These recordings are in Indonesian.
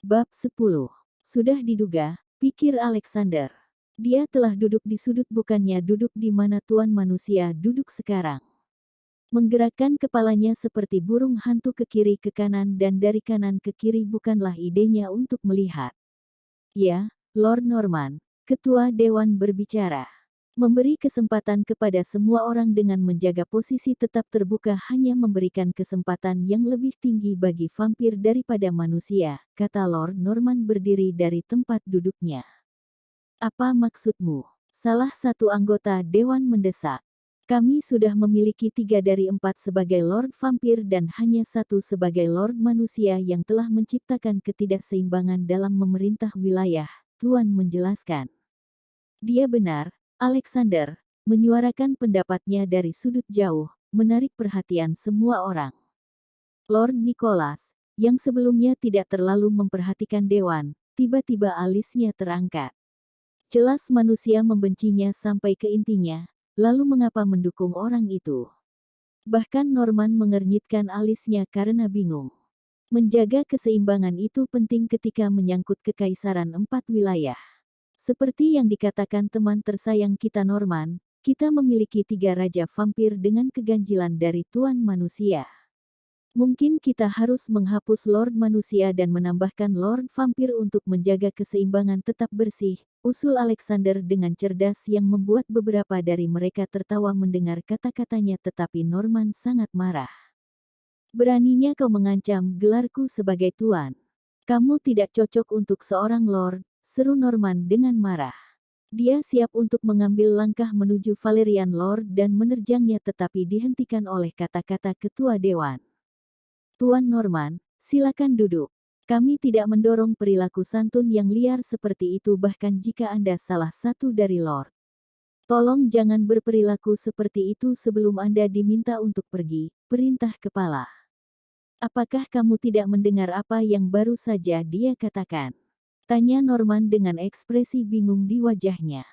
Bab 10. Sudah diduga, pikir Alexander. Dia telah duduk di sudut bukannya duduk di mana tuan manusia duduk sekarang. Menggerakkan kepalanya seperti burung hantu ke kiri ke kanan dan dari kanan ke kiri bukanlah idenya untuk melihat. Ya, Lord Norman, Ketua Dewan berbicara. Memberi kesempatan kepada semua orang dengan menjaga posisi tetap terbuka hanya memberikan kesempatan yang lebih tinggi bagi vampir daripada manusia, kata Lord Norman berdiri dari tempat duduknya. Apa maksudmu? Salah satu anggota Dewan mendesak. Kami sudah memiliki 3 dari 4 sebagai Lord Vampir dan hanya 1 sebagai Lord Manusia yang telah menciptakan ketidakseimbangan dalam memerintah wilayah, Tuan menjelaskan. Dia benar, Alexander, menyuarakan pendapatnya dari sudut jauh, menarik perhatian semua orang. Lord Nicholas, yang sebelumnya tidak terlalu memperhatikan Dewan, tiba-tiba alisnya terangkat. Jelas manusia membencinya sampai ke intinya, lalu mengapa mendukung orang itu? Bahkan Norman mengernyitkan alisnya karena bingung. Menjaga keseimbangan itu penting ketika menyangkut kekaisaran 4 wilayah. Seperti yang dikatakan teman tersayang kita Norman, kita memiliki 3 raja vampir dengan keganjilan dari Tuan Manusia. Mungkin kita harus menghapus Lord Manusia dan menambahkan Lord Vampir untuk menjaga keseimbangan tetap bersih, usul Alexander dengan cerdas yang membuat beberapa dari mereka tertawa mendengar kata-katanya tetapi Norman sangat marah. Beraninya kau mengancam gelarku sebagai Tuan. Kamu tidak cocok untuk seorang Lord, seru Norman dengan marah. Dia siap untuk mengambil langkah menuju Valerian Lord dan menerjangnya tetapi dihentikan oleh kata-kata ketua dewan. Tuan Norman, silakan duduk. Kami tidak mendorong perilaku santun yang liar seperti itu bahkan jika Anda salah satu dari Lord. Tolong jangan berperilaku seperti itu sebelum Anda diminta untuk pergi, perintah kepala. Apakah kamu tidak mendengar apa yang baru saja dia katakan? Tanya Norman dengan ekspresi bingung di wajahnya.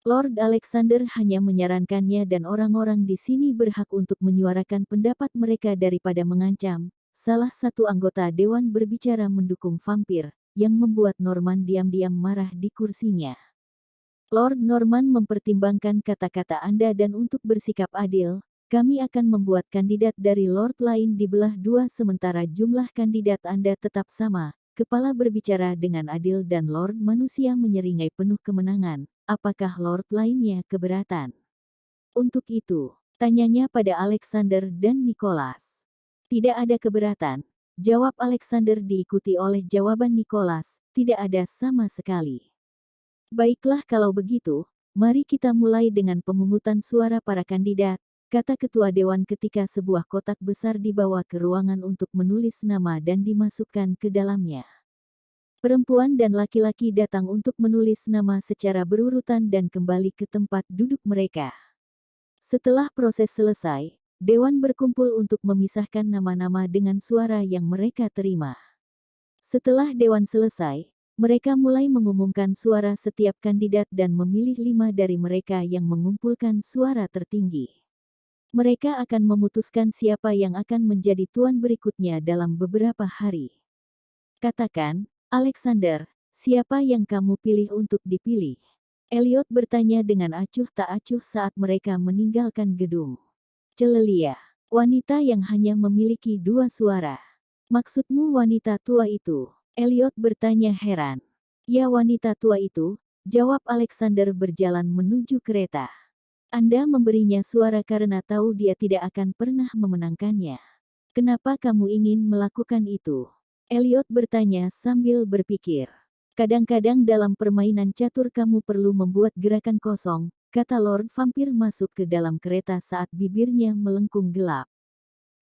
Lord Alexander hanya menyarankannya dan orang-orang di sini berhak untuk menyuarakan pendapat mereka daripada mengancam. Salah satu anggota dewan berbicara mendukung vampir, yang membuat Norman diam-diam marah di kursinya. Lord Norman mempertimbangkan kata-kata Anda dan untuk bersikap adil, kami akan membuat kandidat dari Lord lain dibelah 2 sementara jumlah kandidat Anda tetap sama. Kepala berbicara dengan adil dan Lord Manusia menyeringai penuh kemenangan. Apakah Lord lainnya keberatan? Untuk itu, tanyanya pada Alexander dan Nicholas. Tidak ada keberatan. Jawab Alexander diikuti oleh jawaban Nicholas. Tidak ada sama sekali. Baiklah kalau begitu, mari kita mulai dengan pemungutan suara para kandidat, kata ketua dewan ketika sebuah kotak besar dibawa ke ruangan untuk menulis nama dan dimasukkan ke dalamnya. Perempuan dan laki-laki datang untuk menulis nama secara berurutan dan kembali ke tempat duduk mereka. Setelah proses selesai, dewan berkumpul untuk memisahkan nama-nama dengan suara yang mereka terima. Setelah dewan selesai, mereka mulai mengumumkan suara setiap kandidat dan memilih 5 dari mereka yang mengumpulkan suara tertinggi. Mereka akan memutuskan siapa yang akan menjadi tuan berikutnya dalam beberapa hari. Katakan, Alexander, siapa yang kamu pilih untuk dipilih? Elliot bertanya dengan acuh tak acuh saat mereka meninggalkan gedung. Celelia, wanita yang hanya memiliki 2 suara. Maksudmu wanita tua itu? Elliot bertanya heran. Ya wanita tua itu, jawab Alexander berjalan menuju kereta. Anda memberinya suara karena tahu dia tidak akan pernah memenangkannya. Kenapa kamu ingin melakukan itu? Elliot bertanya sambil berpikir. Kadang-kadang dalam permainan catur kamu perlu membuat gerakan kosong, kata Lord Vampir masuk ke dalam kereta saat bibirnya melengkung gelap.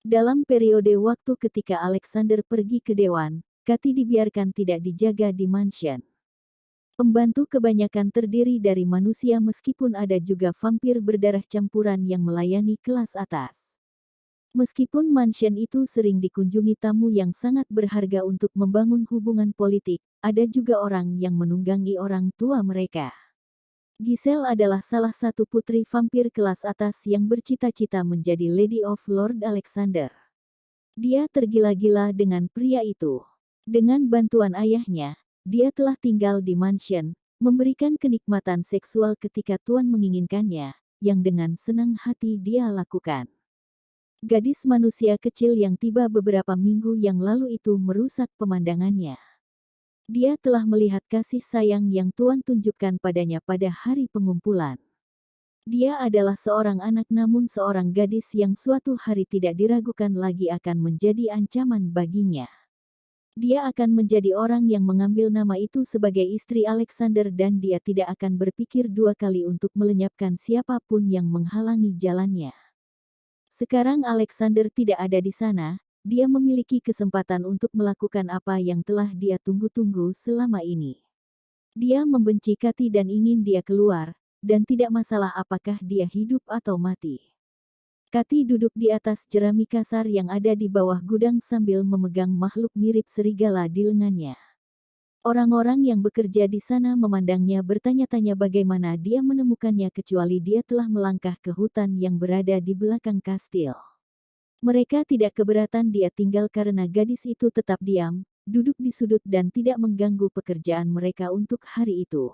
Dalam periode waktu ketika Alexander pergi ke dewan, Kathy dibiarkan tidak dijaga di mansion. Pembantu kebanyakan terdiri dari manusia meskipun ada juga vampir berdarah campuran yang melayani kelas atas. Meskipun mansion itu sering dikunjungi tamu yang sangat berharga untuk membangun hubungan politik, ada juga orang yang menunggangi orang tua mereka. Giselle adalah salah satu putri vampir kelas atas yang bercita-cita menjadi Lady of Lord Alexander. Dia tergila-gila dengan pria itu. Dengan bantuan ayahnya, dia telah tinggal di mansion, memberikan kenikmatan seksual ketika Tuan menginginkannya, yang dengan senang hati dia lakukan. Gadis manusia kecil yang tiba beberapa minggu yang lalu itu merusak pemandangannya. Dia telah melihat kasih sayang yang Tuan tunjukkan padanya pada hari pengumpulan. Dia adalah seorang anak namun seorang gadis yang suatu hari tidak diragukan lagi akan menjadi ancaman baginya. Dia akan menjadi orang yang mengambil nama itu sebagai istri Alexander dan dia tidak akan berpikir dua kali untuk melenyapkan siapapun yang menghalangi jalannya. Sekarang Alexander tidak ada di sana, dia memiliki kesempatan untuk melakukan apa yang telah dia tunggu-tunggu selama ini. Dia membenci Kathy dan ingin dia keluar, dan tidak masalah apakah dia hidup atau mati. Kathy duduk di atas jerami kasar yang ada di bawah gudang sambil memegang makhluk mirip serigala di lengannya. Orang-orang yang bekerja di sana memandangnya bertanya-tanya bagaimana dia menemukannya kecuali dia telah melangkah ke hutan yang berada di belakang kastil. Mereka tidak keberatan dia tinggal karena gadis itu tetap diam, duduk di sudut dan tidak mengganggu pekerjaan mereka untuk hari itu.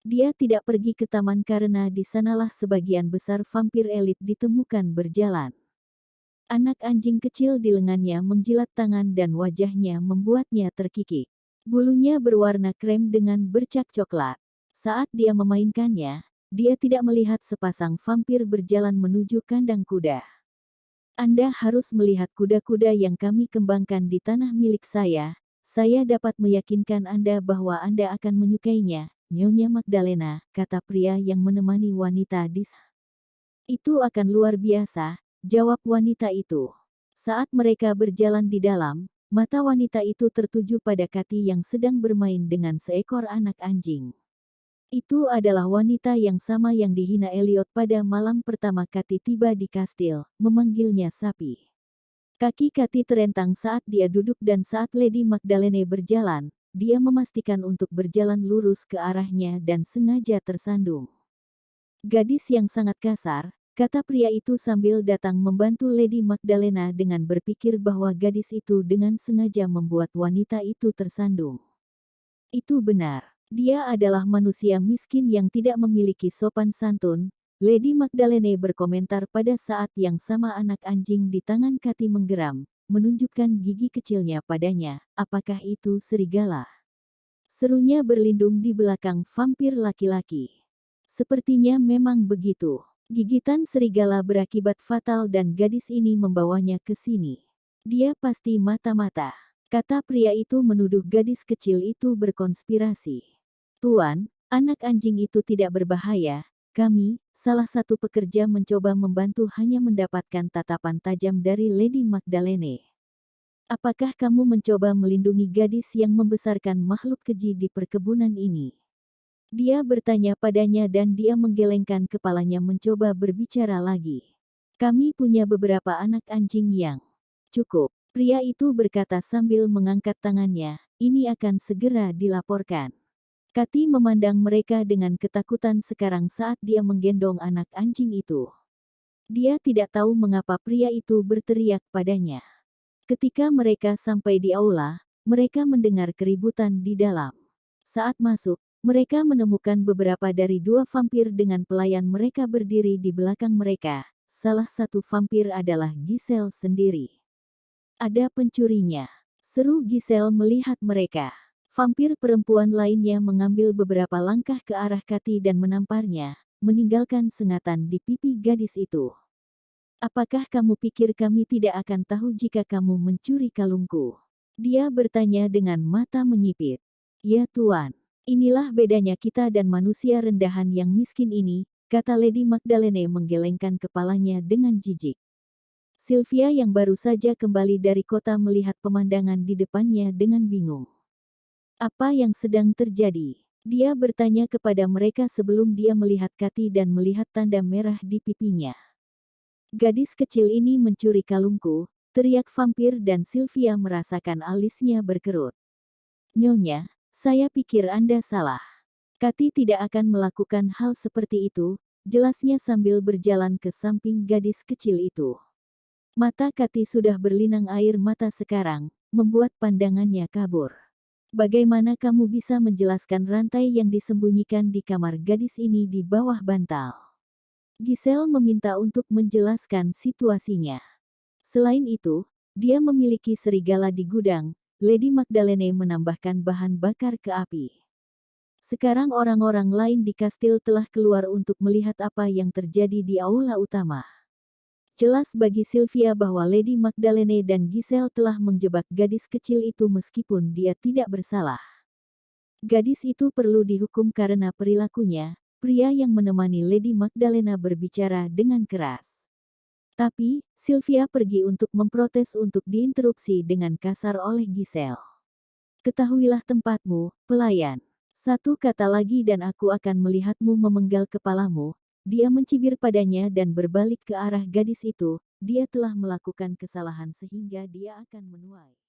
Dia tidak pergi ke taman karena di sanalah sebagian besar vampir elit ditemukan berjalan. Anak anjing kecil di lengannya menjilat tangan dan wajahnya membuatnya terkikik. Bulunya berwarna krem dengan bercak coklat. Saat dia memainkannya, dia tidak melihat sepasang vampir berjalan menuju kandang kuda. Anda harus melihat kuda-kuda yang kami kembangkan di tanah milik saya dapat meyakinkan Anda bahwa Anda akan menyukainya. Nyonya Magdalena, kata pria yang menemani wanita di sana. Itu akan luar biasa, jawab wanita itu. Saat mereka berjalan di dalam, mata wanita itu tertuju pada Kathy yang sedang bermain dengan seekor anak anjing. Itu adalah wanita yang sama yang dihina Elliot pada malam pertama Kathy tiba di kastil, memanggilnya sapi. Kaki Kathy terentang saat dia duduk dan saat Lady Magdalene berjalan, dia memastikan untuk berjalan lurus ke arahnya dan sengaja tersandung. Gadis yang sangat kasar, kata pria itu sambil datang membantu Lady Magdalena dengan berpikir bahwa gadis itu dengan sengaja membuat wanita itu tersandung. Itu benar, dia adalah manusia miskin yang tidak memiliki sopan santun, Lady Magdalene berkomentar pada saat yang sama anak anjing di tangan Kathy menggeram, menunjukkan gigi kecilnya padanya. Apakah itu serigala? Serunya berlindung di belakang vampir laki-laki. Sepertinya memang begitu. Gigitan serigala berakibat fatal dan gadis ini membawanya ke sini. Dia pasti mata-mata, kata pria itu menuduh gadis kecil itu berkonspirasi. Tuan, anak anjing itu tidak berbahaya. Kami, salah satu pekerja mencoba membantu hanya mendapatkan tatapan tajam dari Lady Magdalene. Apakah kamu mencoba melindungi gadis yang membesarkan makhluk keji di perkebunan ini? Dia bertanya padanya dan dia menggelengkan kepalanya mencoba berbicara lagi. Kami punya beberapa anak anjing yang cukup. Pria itu berkata sambil mengangkat tangannya, ini akan segera dilaporkan. Kathy memandang mereka dengan ketakutan sekarang saat dia menggendong anak anjing itu. Dia tidak tahu mengapa pria itu berteriak padanya. Ketika mereka sampai di aula, mereka mendengar keributan di dalam. Saat masuk, mereka menemukan beberapa dari dua vampir dengan pelayan mereka berdiri di belakang mereka. Salah satu vampir adalah Giselle sendiri. Ada pencurinya, seru Giselle melihat mereka. Vampir perempuan lainnya mengambil beberapa langkah ke arah Kathy dan menamparnya, meninggalkan sengatan di pipi gadis itu. Apakah kamu pikir kami tidak akan tahu jika kamu mencuri kalungku? Dia bertanya dengan mata menyipit. Ya Tuan, inilah bedanya kita dan manusia rendahan yang miskin ini, kata Lady Magdalene menggelengkan kepalanya dengan jijik. Sylvia yang baru saja kembali dari kota melihat pemandangan di depannya dengan bingung. Apa yang sedang terjadi? Dia bertanya kepada mereka sebelum dia melihat Kathy dan melihat tanda merah di pipinya. Gadis kecil ini mencuri kalungku, teriak vampir dan Sylvia merasakan alisnya berkerut. Nyonya, saya pikir Anda salah. Kathy tidak akan melakukan hal seperti itu, jelasnya sambil berjalan ke samping gadis kecil itu. Mata Kathy sudah berlinang air mata sekarang, membuat pandangannya kabur. Bagaimana kamu bisa menjelaskan rantai yang disembunyikan di kamar gadis ini di bawah bantal? Giselle meminta untuk menjelaskan situasinya. Selain itu, dia memiliki serigala di gudang. Lady Magdalene menambahkan bahan bakar ke api. Sekarang orang-orang lain di kastil telah keluar untuk melihat apa yang terjadi di aula utama. Jelas bagi Sylvia bahwa Lady Magdalene dan Giselle telah menjebak gadis kecil itu meskipun dia tidak bersalah. Gadis itu perlu dihukum karena perilakunya. Pria yang menemani Lady Magdalena berbicara dengan keras. Tapi, Sylvia pergi untuk memprotes untuk diinterupsi dengan kasar oleh Giselle. Ketahuilah tempatmu, pelayan. Satu kata lagi dan aku akan melihatmu memenggal kepalamu. Dia mencibir padanya dan berbalik ke arah gadis itu. Dia telah melakukan kesalahan sehingga dia akan menuai.